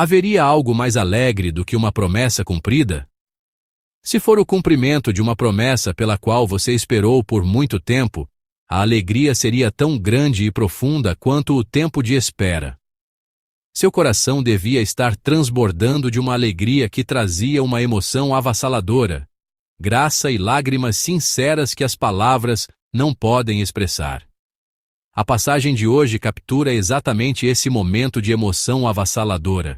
Haveria algo mais alegre do que uma promessa cumprida? Se for o cumprimento de uma promessa pela qual você esperou por muito tempo, a alegria seria tão grande e profunda quanto o tempo de espera. Seu coração devia estar transbordando de uma alegria que trazia uma emoção avassaladora, graça e lágrimas sinceras que as palavras não podem expressar. A passagem de hoje captura exatamente esse momento de emoção avassaladora.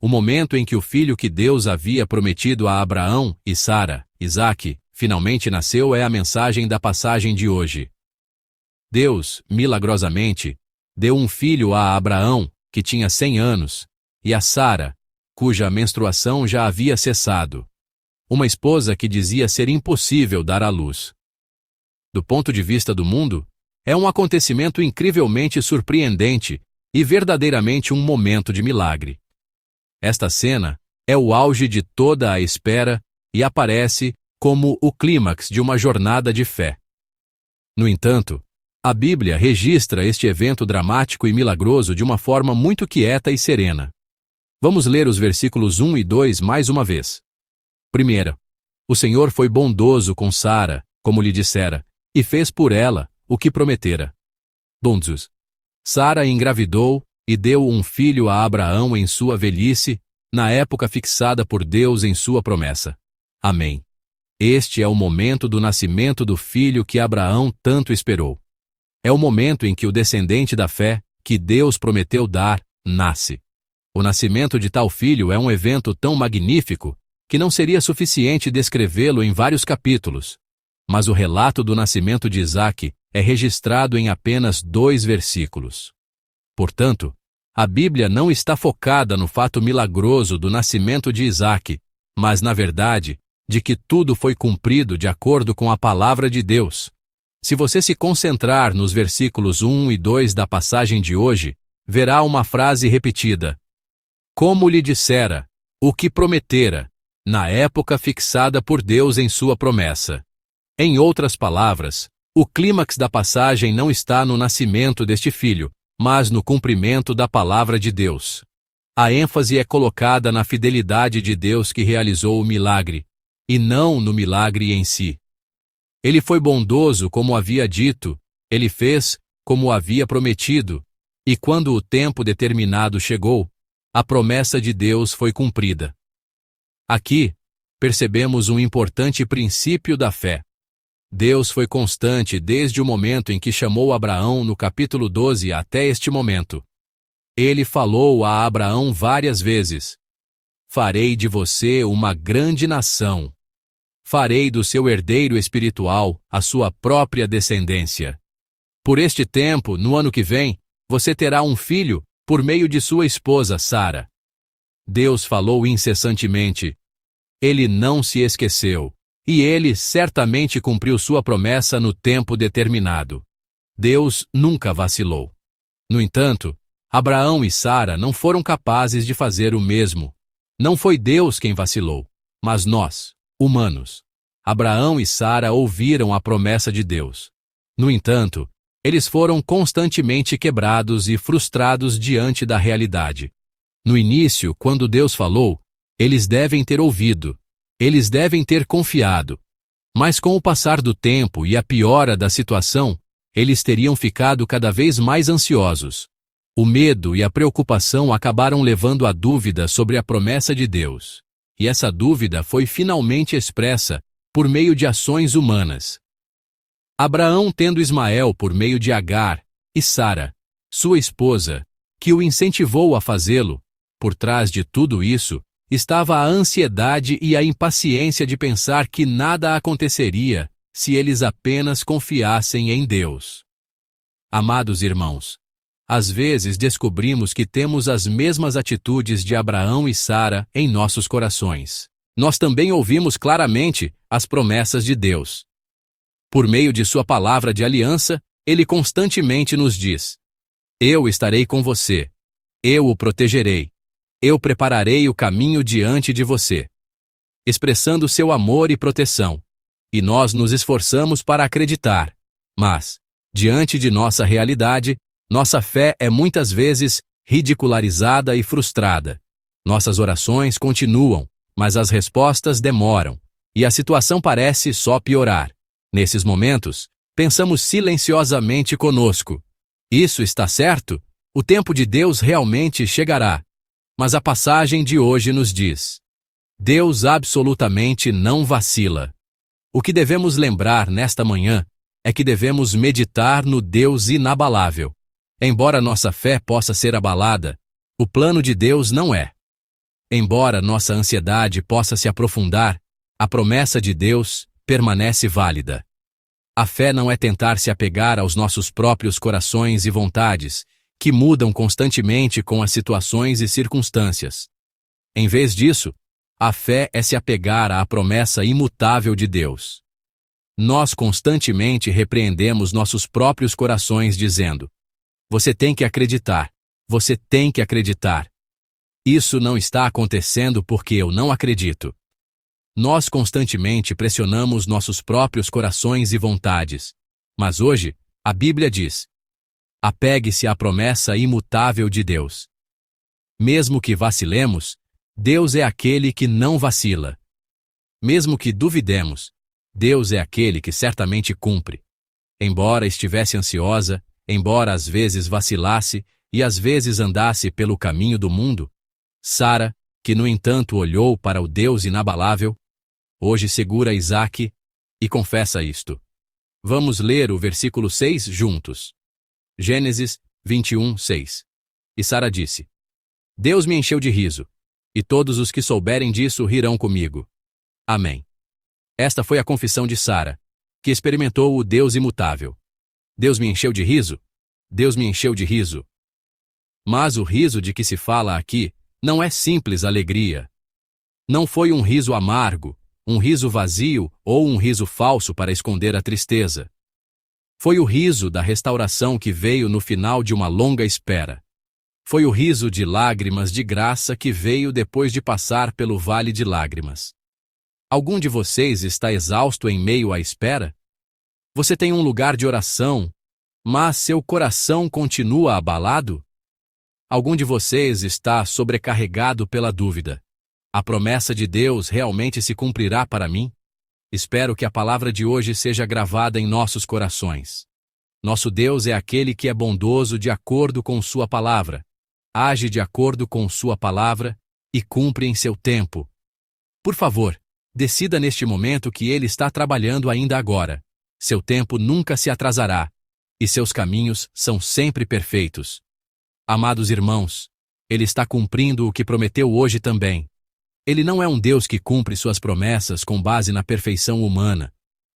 O momento em que o filho que Deus havia prometido a Abraão e Sara, Isaque, finalmente nasceu é a mensagem da passagem de hoje. Deus, milagrosamente, deu um filho a Abraão, que tinha 100 anos, e a Sara, cuja menstruação já havia cessado. Uma esposa que dizia ser impossível dar à luz. Do ponto de vista do mundo, é um acontecimento incrivelmente surpreendente e verdadeiramente um momento de milagre. Esta cena é o auge de toda a espera e aparece como o clímax de uma jornada de fé. No entanto, a Bíblia registra este evento dramático e milagroso de uma forma muito quieta e serena. Vamos ler os versículos 1 e 2 mais uma vez. Primeira, o Senhor foi bondoso com Sara, como lhe dissera, e fez por ela o que prometera. 2. Sara engravidou e deu um filho a Abraão em sua velhice, na época fixada por Deus em sua promessa. Amém. Este é o momento do nascimento do filho que Abraão tanto esperou. É o momento em que o descendente da fé, que Deus prometeu dar, nasce. O nascimento de tal filho é um evento tão magnífico que não seria suficiente descrevê-lo em vários capítulos. Mas o relato do nascimento de Isaque é registrado em apenas 2 versículos. Portanto, a Bíblia não está focada no fato milagroso do nascimento de Isaque, mas, na verdade, de que tudo foi cumprido de acordo com a palavra de Deus. Se você se concentrar nos versículos 1 e 2 da passagem de hoje, verá uma frase repetida. Como lhe dissera, o que prometera, na época fixada por Deus em sua promessa. Em outras palavras, o clímax da passagem não está no nascimento deste filho, mas no cumprimento da palavra de Deus. A ênfase é colocada na fidelidade de Deus que realizou o milagre, e não no milagre em si. Ele foi bondoso como havia dito, ele fez como havia prometido, e quando o tempo determinado chegou, a promessa de Deus foi cumprida. Aqui, percebemos um importante princípio da fé. Deus foi constante desde o momento em que chamou Abraão no capítulo 12 até este momento. Ele falou a Abraão várias vezes: farei de você uma grande nação. Farei do seu herdeiro espiritual a sua própria descendência. Por este tempo, no ano que vem, você terá um filho por meio de sua esposa Sara. Deus falou incessantemente. Ele não se esqueceu, e ele certamente cumpriu sua promessa no tempo determinado. Deus nunca vacilou. No entanto, Abraão e Sara não foram capazes de fazer o mesmo. Não foi Deus quem vacilou, mas nós, humanos. Abraão e Sara ouviram a promessa de Deus. No entanto, eles foram constantemente quebrados e frustrados diante da realidade. No início, quando Deus falou, eles devem ter ouvido, eles devem ter confiado. Mas com o passar do tempo e a piora da situação, eles teriam ficado cada vez mais ansiosos. O medo e a preocupação acabaram levando à dúvida sobre a promessa de Deus. E essa dúvida foi finalmente expressa por meio de ações humanas. Abraão tendo Ismael por meio de Agar, e Sara, sua esposa, que o incentivou a fazê-lo, por trás de tudo isso, estava a ansiedade e a impaciência de pensar que nada aconteceria se eles apenas confiassem em Deus. Amados irmãos, às vezes descobrimos que temos as mesmas atitudes de Abraão e Sara em nossos corações. Nós também ouvimos claramente as promessas de Deus. Por meio de sua palavra de aliança, ele constantemente nos diz: eu estarei com você. Eu o protegerei. Eu prepararei o caminho diante de você. Expressando seu amor e proteção. E nós nos esforçamos para acreditar. Mas, diante de nossa realidade, nossa fé é muitas vezes ridicularizada e frustrada. Nossas orações continuam, mas as respostas demoram, e a situação parece só piorar. Nesses momentos, pensamos silenciosamente conosco: isso está certo? O tempo de Deus realmente chegará. Mas a passagem de hoje nos diz: Deus absolutamente não vacila. O que devemos lembrar nesta manhã é que devemos meditar no Deus inabalável. Embora nossa fé possa ser abalada, o plano de Deus não é. Embora nossa ansiedade possa se aprofundar, a promessa de Deus permanece válida. A fé não é tentar se apegar aos nossos próprios corações e vontades, que mudam constantemente com as situações e circunstâncias. Em vez disso, a fé é se apegar à promessa imutável de Deus. Nós constantemente repreendemos nossos próprios corações dizendo: você tem que acreditar, você tem que acreditar. Isso não está acontecendo porque eu não acredito. Nós constantemente pressionamos nossos próprios corações e vontades. Mas hoje, a Bíblia diz: apegue-se à promessa imutável de Deus. Mesmo que vacilemos, Deus é aquele que não vacila. Mesmo que duvidemos, Deus é aquele que certamente cumpre. Embora estivesse ansiosa, embora às vezes vacilasse e às vezes andasse pelo caminho do mundo, Sara, que no entanto olhou para o Deus inabalável, hoje segura Isaque e confessa isto. Vamos ler o versículo 6 juntos. Gênesis 21, 6. E Sara disse: Deus me encheu de riso, e todos os que souberem disso rirão comigo. Amém. Esta foi a confissão de Sara, que experimentou o Deus imutável. Deus me encheu de riso? Deus me encheu de riso. Mas o riso de que se fala aqui não é simples alegria. Não foi um riso amargo, um riso vazio ou um riso falso para esconder a tristeza. Foi o riso da restauração que veio no final de uma longa espera. Foi o riso de lágrimas de graça que veio depois de passar pelo vale de lágrimas. Algum de vocês está exausto em meio à espera? Você tem um lugar de oração, mas seu coração continua abalado? Algum de vocês está sobrecarregado pela dúvida: a promessa de Deus realmente se cumprirá para mim? Espero que a palavra de hoje seja gravada em nossos corações. Nosso Deus é aquele que é bondoso de acordo com sua palavra, age de acordo com sua palavra e cumpre em seu tempo. Por favor, decida neste momento que Ele está trabalhando ainda agora. Seu tempo nunca se atrasará, e seus caminhos são sempre perfeitos. Amados irmãos, Ele está cumprindo o que prometeu hoje também. Ele não é um Deus que cumpre suas promessas com base na perfeição humana,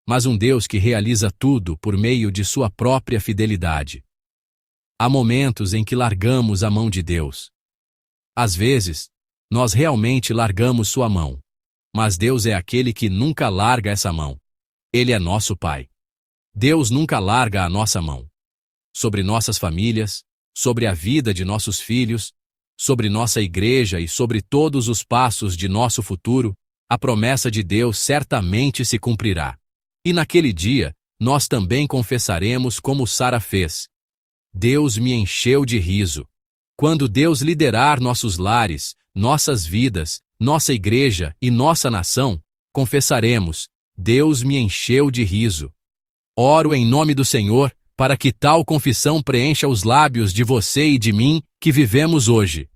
mas um Deus que realiza tudo por meio de sua própria fidelidade. Há momentos em que largamos a mão de Deus. Às vezes, nós realmente largamos sua mão, mas Deus é aquele que nunca larga essa mão. Ele é nosso Pai. Deus nunca larga a nossa mão. Sobre nossas famílias, sobre a vida de nossos filhos, sobre nossa igreja e sobre todos os passos de nosso futuro, a promessa de Deus certamente se cumprirá. E naquele dia, nós também confessaremos como Sara fez: Deus me encheu de riso. Quando Deus liderar nossos lares, nossas vidas, nossa igreja e nossa nação, confessaremos: Deus me encheu de riso. Oro em nome do Senhor, para que tal confissão preencha os lábios de você e de mim, que vivemos hoje.